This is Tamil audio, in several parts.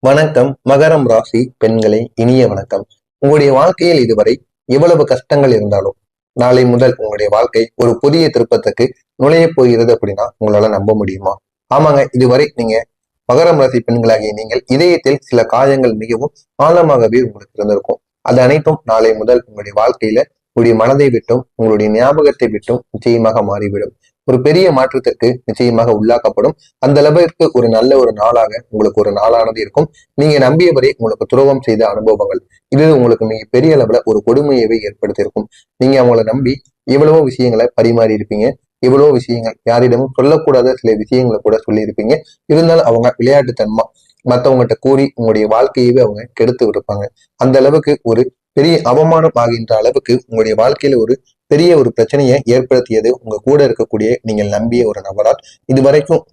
வணக்கம். மகரம் ராசி பெண்களை இனிய வணக்கம். உங்களுடைய வாழ்க்கையில் இதுவரை எவ்வளவு கஷ்டங்கள் இருந்தாலும் நாளை முதல் உங்களுடைய வாழ்க்கை ஒரு புதிய திருப்பத்துக்கு நுழைய போகிறது அப்படின்னா உங்களால நம்ப முடியுமா? ஆமாங்க, இதுவரை நீங்க மகரம் ராசி பெண்களாகிய நீங்கள் இதயத்தில் சில காயங்கள் மிகவும் ஆழமாகவே உங்களுக்கு இருந்திருக்கும். அது அனைத்தும் நாளை முதல் உங்களுடைய வாழ்க்கையில உங்களுடைய மனதை விட்டும் உங்களுடைய ஞாபகத்தை விட்டும் நிச்சயமாக மாறிவிடும். ஒரு பெரிய மாற்றத்திற்கு நிச்சயமாக உள்ளாக்கப்படும். அந்த அளவிற்கு ஒரு நல்ல ஒரு நாளாக உங்களுக்கு ஒரு நாளானது இருக்கும். நீங்க நம்பியவரை உங்களுக்கு துரோகம் செய்த அனுபவங்கள் இது உங்களுக்கு மிக பெரிய அளவுல ஒரு கொடுமையவே ஏற்படுத்தியிருக்கும். நீங்க அவங்கள நம்பி எவ்வளவோ விஷயங்களை பரிமாறி இருப்பீங்க. எவ்வளவோ விஷயங்கள் யாரிடமும் சொல்லக்கூடாத சில விஷயங்களை கூட சொல்லியிருப்பீங்க. இருந்தாலும் அவங்க விளையாட்டுத்தன்மா மற்றவங்ககிட்ட கூறி உங்களுடைய வாழ்க்கையவே அவங்க கெடுத்து விடுப்பாங்க. அந்த அளவுக்கு ஒரு பெரிய அவமானம் ஆகின்ற அளவுக்கு உங்களுடைய வாழ்க்கையில ஒரு பெரிய ஒரு பிரச்சனையை ஏற்படுத்தியது உங்க கூட இருக்கக்கூடிய நீங்கள் நம்பிய ஒரு நபரால். இதுவரைக்கும்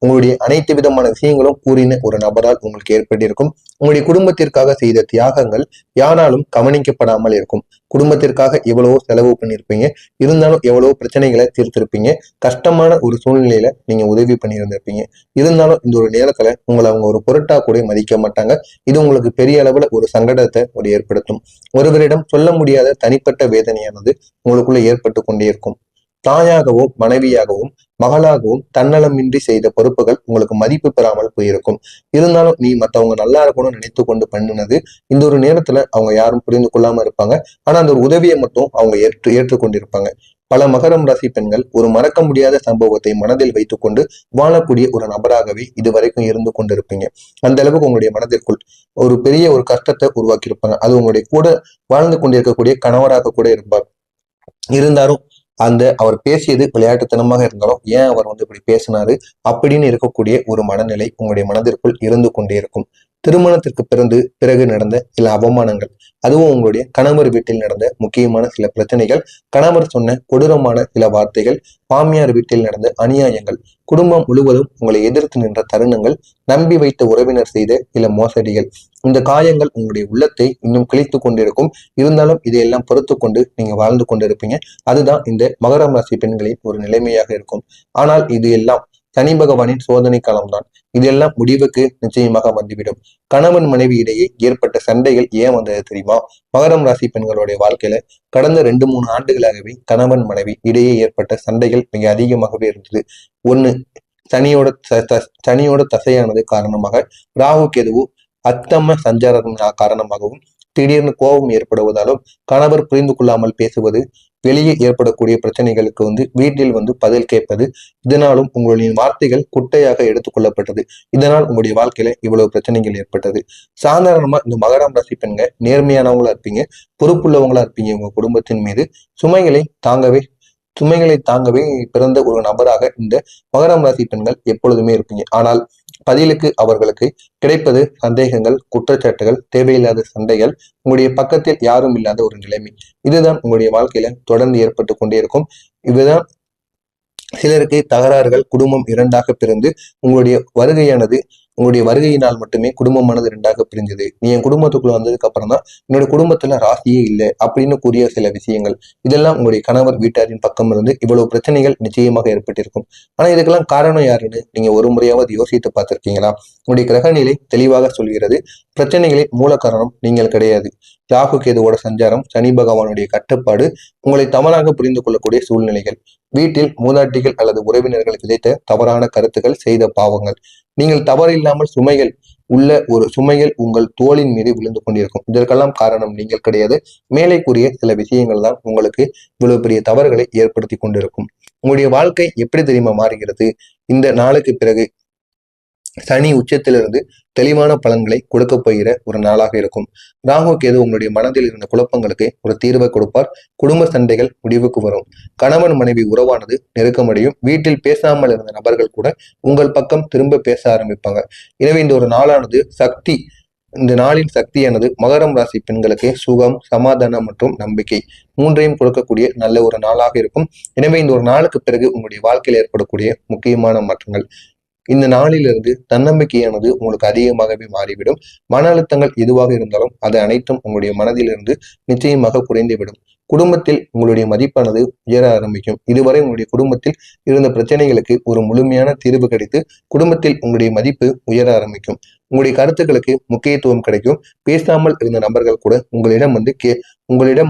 உங்களுடைய அனைத்து விதமான விஷயங்களும் கூறின ஒரு நபரால் உங்களுக்கு ஏற்பட்டிருக்கும். உங்களுடைய குடும்பத்திற்காக செய்த தியாகங்கள் யாராலும் கவனிக்கப்படாமல் இருக்கும். குடும்பத்திற்காக எவ்வளவோ செலவு பண்ணியிருப்பீங்க. இருந்தாலும் எவ்வளவோ பிரச்சனைகளை தீர்த்திருப்பீங்க. கஷ்டமான ஒரு சூழ்நிலையில நீங்க உதவி பண்ணியிருந்திருப்பீங்க. இருந்தாலும் இந்த ஒரு நேரத்துல உங்களை அவங்க ஒரு பொருட்டா கூட மதிக்க மாட்டாங்க. இது உங்களுக்கு பெரிய அளவுல ஒரு சங்கடத்தை ஒரு ஏற்படுத்தும். ஒருவரிடம் சொல்ல முடியாத தனிப்பட்ட வேதனையானது உங்களுக்குள்ள ஏற்பட்டு கொண்டே இருக்கும். தாயாகவும் மனைவியாகவும் மகளாகவும் தன்னலமின்றி செய்த பொறுப்புகள் உங்களுக்கு மதிப்பு பெறாமல் போயிருக்கும். இருந்தாலும் நீ மத்தவங்க நல்லா இருக்கணும்னு நினைத்து கொண்டு பண்ணினது இந்த ஒரு நேரத்துல அவங்க யாரும் புரிந்து கொள்ளாம இருப்பாங்க. ஆனா அந்த ஒரு உதவியை மட்டும் அவங்க ஏற்றுக்கொண்டிருப்பாங்க. பல மகரம் ராசி பெண்கள் ஒரு மறக்க முடியாத சம்பவத்தை மனதில் வைத்துக்கொண்டு வாழக்கூடிய ஒரு நபராகவே இதுவரைக்கும் இருந்து கொண்டிருப்பீங்க. அந்த அளவுக்கு உங்களுடைய மனதிற்குள் ஒரு பெரிய ஒரு கஷ்டத்தை உருவாக்கியிருப்பாங்க. அது உங்களுடைய கூட வாழ்ந்து கொண்டிருக்கக்கூடிய கணவராக கூட இருப்பார். இருந்தாலும் அவர் பேசியது விளையாட்டுத்தனமாக இருந்தாலும் ஏன் அவர் இப்படி பேசினாரு அப்படின்னு இருக்கக்கூடிய ஒரு மனநிலை உங்களுடைய மனதிற்குள் இருந்து கொண்டே இருக்கும். திருமணத்திற்கு பிறகு நடந்த சில அவமானங்கள், அதுவும் உங்களுடைய கணவர் வீட்டில் நடந்த முக்கியமான சில பிரச்சனைகள், கணவர் சொன்ன கொடூரமான சில வார்த்தைகள், மாமியார் வீட்டில் நடந்த அநியாயங்கள், குடும்பம் முழுவதும் உங்களை எதிர்த்து நின்ற தருணங்கள், நம்பி வைத்த உறவினர் செய்த சில மோசடிகள், இந்த காயங்கள் உங்களுடைய உள்ளத்தை இன்னும் கிழித்து கொண்டிருக்கும். இருந்தாலும் இதையெல்லாம் பொறுத்து கொண்டு நீங்க வாழ்ந்து கொண்டிருப்பீங்க. அதுதான் இந்த மகரம் ராசி பெண்களின் ஒரு நிலைமையாக இருக்கும். ஆனால் இது எல்லாம் சனி பகவானின் சோதனை காலம்தான். இதெல்லாம் முடிவுக்கு நிச்சயமாக வந்துவிடும். கணவன் மனைவி இடையே ஏற்பட்ட சண்டைகள் ஏன் வந்தது தெரியுமா? மகரம் ராசி பெண்களுடைய வாழ்க்கையில கடந்த 2-3 ஆண்டுகளாகவே கணவன் மனைவி இடையே ஏற்பட்ட சண்டைகள் மிக அதிகமாகவே இருந்தது. ஒண்ணு, சனியோட தசையானது காரணமாக, ராகு கேதுவு அத்தம சஞ்சாரம் காரணமாகவும், திடீர்னு கோபம் ஏற்படுவதாலும், கணவர் புரிந்து கொள்ளாமல் பேசுவது, வெளியே ஏற்படக்கூடிய பிரச்சனைகளுக்கு வீட்டில் பதில் கேட்பது, இதனாலும் உங்களுடைய வார்த்தைகள் குட்டையாக எடுத்துக்கொள்ளப்பட்டது. இதனால் உங்களுடைய வாழ்க்கையில இவ்வளவு பிரச்சனைகள் ஏற்பட்டது. சாதாரணமா இந்த மகரம் ராசி பெண்கள் நேர்மையானவங்களா இருப்பீங்க, பொறுப்புள்ளவங்களா இருப்பீங்க. உங்க குடும்பத்தின் மீது சுமைகளை தாங்கவே பிறந்த ஒரு நபராக இந்த மகரம் ராசி பெண்கள் எப்பொழுதுமே இருப்பீங்க. ஆனால் பதிலுக்கு அவர்களுக்கு கிடைப்பது சந்தேகங்கள், குற்றச்சாட்டுகள், தேவையில்லாத சண்டைகள், உங்களுடைய பக்கத்தில் யாரும் இல்லாத ஒரு நிலைமை. இதுதான் உங்களுடைய வாழ்க்கையில தொடர்ந்து ஏற்பட்டு கொண்டே இருக்கும். இதுதான் சிலருக்கு தகராறுகள், குடும்பம் இரண்டாக பிரிந்து உங்களுடைய வருகையினால் மட்டுமே குடும்பமானது இரண்டாக பிரிஞ்சது. நீ என் குடும்பத்துக்குள்ள வந்ததுக்கு அப்புறம் தான் என்னோட குடும்பத்துல ராசியே இல்லை அப்படின்னு கூறிய சில விஷயங்கள், இதெல்லாம் உங்களுடைய கணவர் வீட்டாரின் பக்கம் இருந்து இவ்வளவு பிரச்சனைகள் நிச்சயமாக ஏற்பட்டிருக்கும். ஆனா இதுக்கெல்லாம் காரணம் யாருன்னு நீங்க ஒரு முறையாவது யோசித்து பார்த்திருக்கீங்களா? உங்களுடைய கிரகநிலை தெளிவாக சொல்கிறது, பிரச்சனைகளின் மூல காரணம் நீங்கள் கிடையாது. ராகு கேதுவோட சஞ்சாரம், சனி பகவானுடைய கட்டுப்பாடு, உங்களை தவறாக புரிந்து கொள்ளக்கூடிய சூழ்நிலைகள், வீட்டில் மூதாட்டிகள் அல்லது உறவினர்கள் விதைத்த தவறான கருத்துக்கள், செய்த பாவங்கள், நீங்கள் தவறில்லாமல் சுமைகள் உங்கள் தோளின் மீது விழுந்து கொண்டிருக்கும். இதற்கெல்லாம் காரணம் நீங்கள் கிடையாது. மேலே கூறிய சில விஷயங்கள் தான் உங்களுக்கு இவ்வளவு பெரிய தவறுகளை ஏற்படுத்தி கொண்டிருக்கும். உங்களுடைய வாழ்க்கை எப்படி தெரியுமா மாறுகிறது? இந்த நாளுக்கு பிறகு சனி உச்சத்திலிருந்து தெளிவான பலன்களை கொடுக்க போகிற ஒரு நாளாக இருக்கும். ராகு கேது உங்களுடைய மனதில் இருந்த குழப்பங்களுக்கு ஒரு தீர்வை கொடுப்பார். குடும்ப சண்டைகள் முடிவுக்கு வரும். கணவன் மனைவி உறவானது நெருக்கமடையும். வீட்டில் பேசாமல் இருந்த நபர்கள் கூட உங்கள் பக்கம் திரும்ப பேச ஆரம்பிப்பாங்க. எனவே இந்த ஒரு நாளானது இந்த நாளின் சக்தியானது மகரம் ராசி பெண்களுக்கு சுகம், சமாதானம் மற்றும் நம்பிக்கை மூன்றையும் கொடுக்கக்கூடிய நல்ல ஒரு நாளாக இருக்கும். எனவே இந்த ஒரு நாளுக்கு பிறகு உங்களுடைய வாழ்க்கையில் ஏற்படக்கூடிய முக்கியமான மாற்றங்கள், இந்த நாளிலிருந்து தன்னம்பிக்கையானது உங்களுக்கு அதிகமாகவே மாறிவிடும். மன அழுத்தங்கள் எதுவாக இருந்தாலும் அது அனைத்தும் உங்களுடைய மனதிலிருந்து நிச்சயமாக குறைந்துவிடும். குடும்பத்தில் உங்களுடைய மதிப்பானது உயர ஆரம்பிக்கும். இதுவரை உங்களுடைய குடும்பத்தில் இருந்த பிரச்சனைகளுக்கு ஒரு முழுமையான தீர்வு கிடைத்து குடும்பத்தில் உங்களுடைய மதிப்பு உயர ஆரம்பிக்கும். உங்களுடைய கருத்துக்களுக்கு முக்கியத்துவம் கிடைக்கும். பேசாமல் இருந்த நபர்கள் கூட உங்களிடம்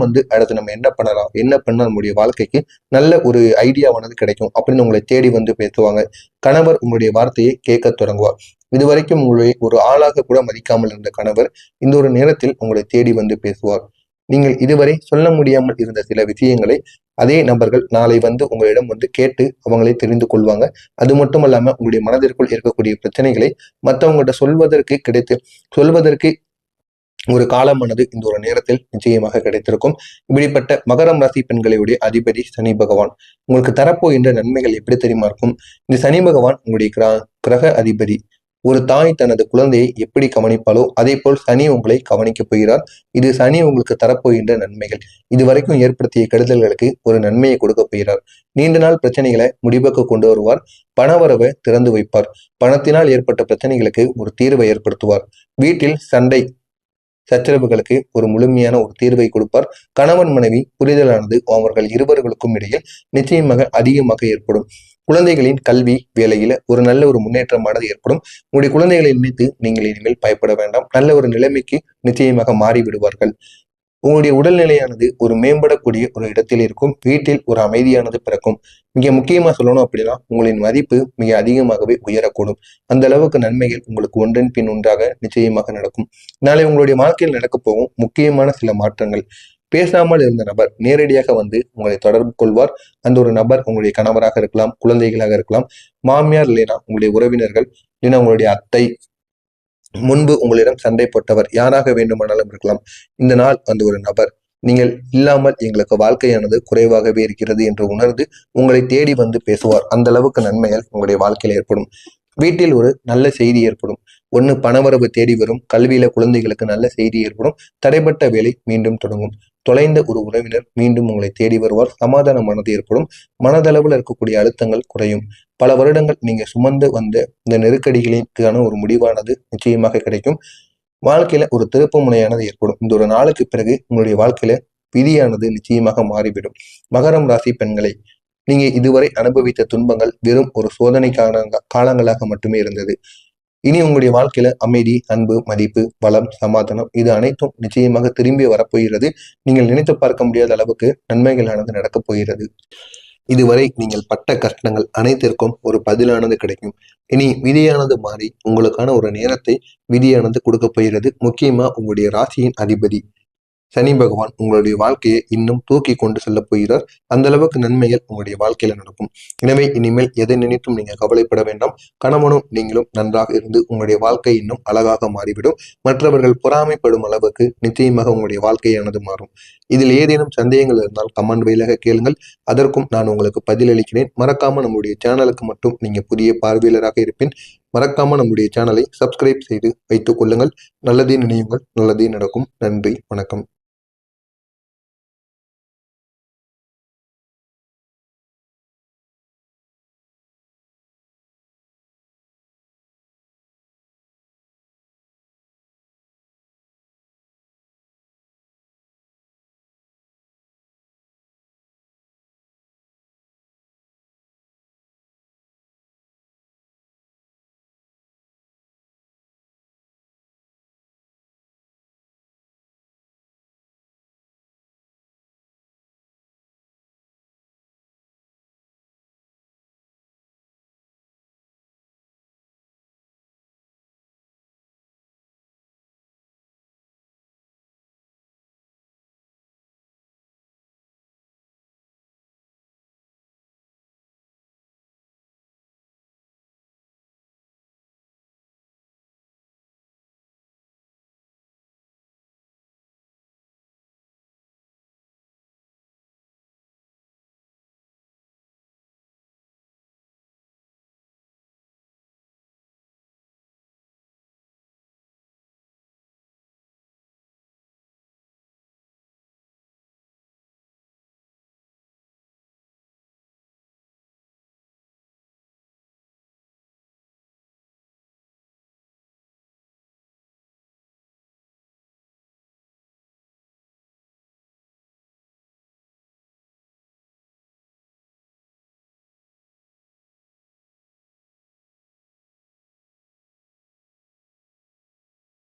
வந்து அடுத்து நம்ம என்ன பண்ணலாம், என்ன பண்ணா நம்முடைய வாழ்க்கைக்கு நல்ல ஒரு ஐடியாவானது கிடைக்கும் அப்படின்னு உங்களை தேடி வந்து பேசுவாங்க. கணவர் உங்களுடைய வார்த்தையை கேட்க தொடங்குவார். இதுவரைக்கும் உங்களை ஒரு ஆளாக கூட மதிக்காமல் இருந்த கணவர் இந்த ஒரு நேரத்தில் உங்களை தேடி வந்து பேசுவார். நீங்கள் இதுவரை சொல்ல முடியாமல் இருந்த சில விஷயங்களை அதே நபர்கள் நாளை வந்து உங்களிடம் வந்து கேட்டு அவங்களே தெரிந்து கொள்வாங்க. அது மட்டும் இல்லாம உங்களுடைய மனதிற்குள் இருக்கக்கூடிய பிரச்சனைகளை மற்றவங்ககிட்ட சொல்வதற்கு ஒரு காலமானது இந்த ஒரு நேரத்தில் நிச்சயமாக கிடைத்திருக்கும். இப்படிப்பட்ட மகரம் ராசி பெண்களுடைய அதிபதி சனி பகவான் உங்களுக்கு தரப்போகின்ற நன்மைகள் எப்படி தெரியுமா இருக்கும். இந்த சனி பகவான் உங்களுடைய கிரக அதிபதி. ஒரு தாய் தனது குழந்தையை எப்படி கவனிப்பாலோ அதே போல் சனி உங்களை கவனிக்கப் போகிறார். இது சனி உங்களுக்கு தரப்போகின்ற நன்மைகள். இதுவரைக்கும் ஏற்படுத்திய கெடுதல்களுக்கு ஒரு நன்மையை கொடுக்க போகிறார். நீண்ட நாள் பிரச்சனைகளை முடிவுக்கு கொண்டு வருவார். பணவரவை திறந்து வைப்பார். பணத்தினால் ஏற்பட்ட பிரச்சனைகளுக்கு ஒரு தீர்வை ஏற்படுத்துவார். வீட்டில் சண்டை சச்சரவுகளுக்கு ஒரு முழுமையான ஒரு தீர்வை கொடுப்பார். கணவன் மனைவி புரிதலானது அவர்கள் இருவர்களுக்கும் இடையில் நிச்சயமாக அதிகமாக ஏற்படும். குழந்தைகளின் கல்வி வேலையில ஒரு நல்ல ஒரு முன்னேற்றமானது ஏற்படும். உங்களுடைய குழந்தைகளை நினைத்து நீங்கள் இனிமேல் பயப்பட வேண்டாம். நல்ல ஒரு நிலைமைக்கு நிச்சயமாக மாறிவிடுவார்கள். உங்களுடைய உடல்நிலையானது ஒரு மேம்படக்கூடிய ஒரு இடத்தில் இருக்கும். வீட்டில் ஒரு அமைதியானது பிறக்கும். மிக முக்கியமா சொல்லணும் அப்படின்னா உங்களின் மதிப்பு மிக அதிகமாகவே உயரக்கூடும். அந்த அளவுக்கு நன்மைகள் உங்களுக்கு ஒன்றன் பின் ஒன்றாக நிச்சயமாக நடக்கும். நாளை உங்களுடைய வாழ்க்கையில் நடக்க போகும் முக்கியமான சில மாற்றங்கள். பேசாமல் இருந்த நபர் நேரடியாக வந்து உங்களை தொடர்பு கொள்வார். அந்த ஒரு நபர் உங்களுடைய கணவராக இருக்கலாம், குழந்தைகளாக இருக்கலாம், மாமியார் இல்லைனா உங்களுடைய உறவினர்கள், இல்லைன்னா உங்களுடைய அத்தை, முன்பு உங்களிடம் சண்டை போட்டவர் யாராக வேண்டுமானாலும் இருக்கலாம். இந்த நாள் அந்த ஒரு நபர் நீங்கள் இல்லாமல் எங்களுக்கு வாழ்க்கையானது குறைவாகவே இருக்கிறது என்று உணர்ந்து உங்களை தேடி வந்து பேசுவார். அந்த அளவுக்கு நன்மைகள் உங்களுடைய வாழ்க்கையில் ஏற்படும். வீட்டில் ஒரு நல்ல செய்தி ஏற்படும். ஒன்று பணவரவு தேடி வரும். கல்வியில குழந்தைகளுக்கு நல்ல செய்தி ஏற்படும். தடைப்பட்ட வேலை மீண்டும் தொடங்கும். தொலைந்த ஒரு உறவினர் மீண்டும் உங்களை தேடி வருவார். சமாதானமானது ஏற்படும். மனதளவில் இருக்கக்கூடிய அழுத்தங்கள் குறையும். பல வருடங்கள் நீங்க சுமந்து வந்த இந்த நெருக்கடிகளுக்கான ஒரு முடிவானது நிச்சயமாக கிடைக்கும். வாழ்க்கையில ஒரு திருப்பு முனையானது ஏற்படும். இந்த ஒரு நாளுக்கு பிறகு உங்களுடைய வாழ்க்கையில விதியானது நிச்சயமாக மாறிவிடும். மகரம் ராசி பெண்களை நீங்க இதுவரை அனுபவித்த துன்பங்கள் வெறும் ஒரு சோதனை காலங்களாக மட்டுமே இருந்தது. இனி உங்களுடைய வாழ்க்கையில அமைதி, அன்பு, மதிப்பு, பலம், சமாதானம் இது அனைத்தும் நிச்சயமாக திரும்பி வரப்போகிறது. நீங்கள் நினைத்து பார்க்க முடியாத அளவுக்கு நன்மைகளானது நடக்கப் போகிறது. இதுவரை நீங்கள் பட்ட கஷ்டங்கள் அனைத்திற்கும் ஒரு பதிலானது கிடைக்கும். இனி விதியானது மாறி உங்களுக்கான ஒரு நேரத்தை விதியானது கொடுக்க போகிறது. முக்கியமா உங்களுடைய ராசியின் அதிபதி சனி பகவான் உங்களுடைய வாழ்க்கையை இன்னும் தூக்கி கொண்டு செல்ல போகிறார். அந்த அளவுக்கு நன்மைகள் உங்களுடைய வாழ்க்கையில நடக்கும். எனவே இனிமேல் எதை நினைத்தும் நீங்க கவலைப்பட வேண்டாம். கணவனும் நீங்களும் நன்றாக இருந்து உங்களுடைய வாழ்க்கை இன்னும் அழகாக மாறிவிடும். மற்றவர்கள் பொறாமைப்படும் அளவுக்கு நிச்சயமாக உங்களுடைய வாழ்க்கையானது மாறும். இதில் ஏதேனும் சந்தேகங்கள் இருந்தால் கமெண்ட் வழியாக கேளுங்கள். அதற்கும் நான் உங்களுக்கு பதிலளிக்கிறேன். மறக்காம நம்முடைய சேனலுக்கு மட்டும் நீங்க புதிய பார்வையாளராக இருப்பேன். மறக்காம நம்முடைய சேனலை சப்ஸ்கிரைப் செய்து வைத்துக் கொள்ளுங்கள். நல்லதே நினையுங்கள், நல்லதே நடக்கும். நன்றி, வணக்கம்.